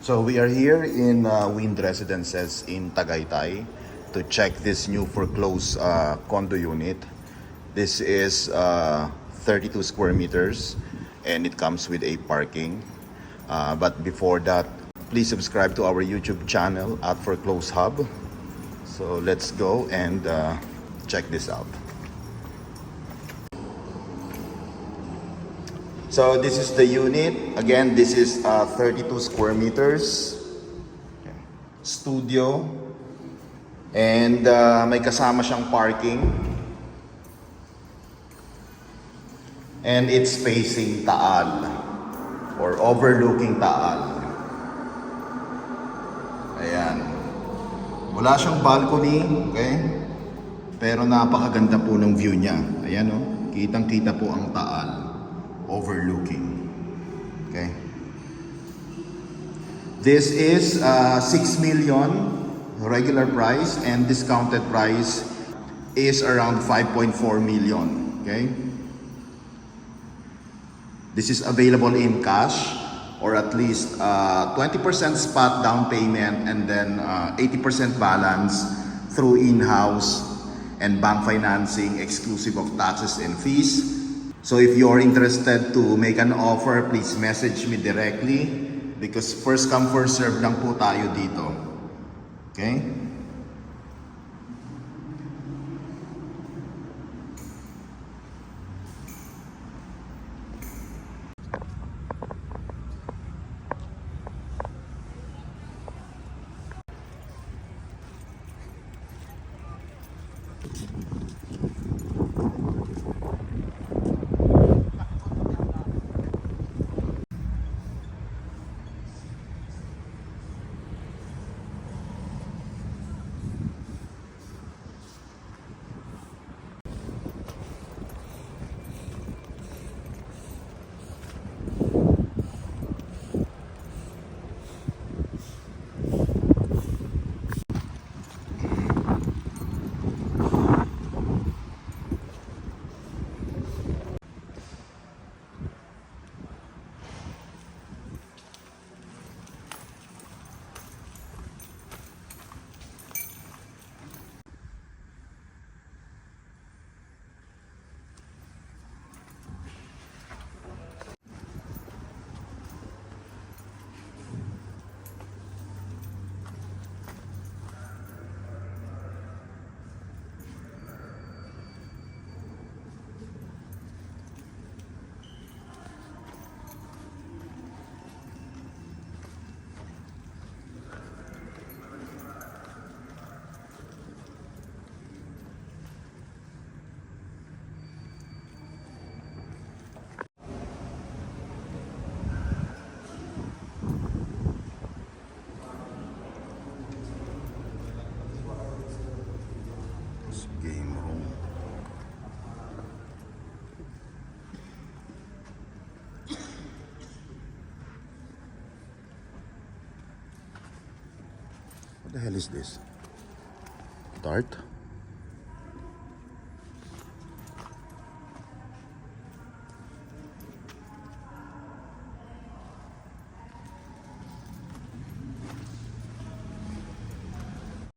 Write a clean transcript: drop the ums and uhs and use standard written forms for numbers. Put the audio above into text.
So we are here in Wind Residences in Tagaytay to check this new foreclosed condo unit. This is 32 square meters and it comes with a parking. But before that, please subscribe to our YouTube channel at Foreclosed Hub. So let's go and check this out. So this is the unit. Again, this is 32 square meters. Studio. And may kasama siyang parking. And it's facing Taal or overlooking Taal. Ayan. Wala siyang balcony, okay? Pero napakaganda po ng view niya. Ayan oh, kitang-kita po ang Taal. Overlooking. Okay. This is 6 million regular price and discounted price is around 5.4 million. Okay. This is available in cash or at least 20% spot down payment and then 80% balance through in-house and bank financing exclusive of taxes and fees. So if you're interested to make an offer, please message me directly because first come first serve lang po tayo dito. Okay? Game room. What the hell is this? Dart?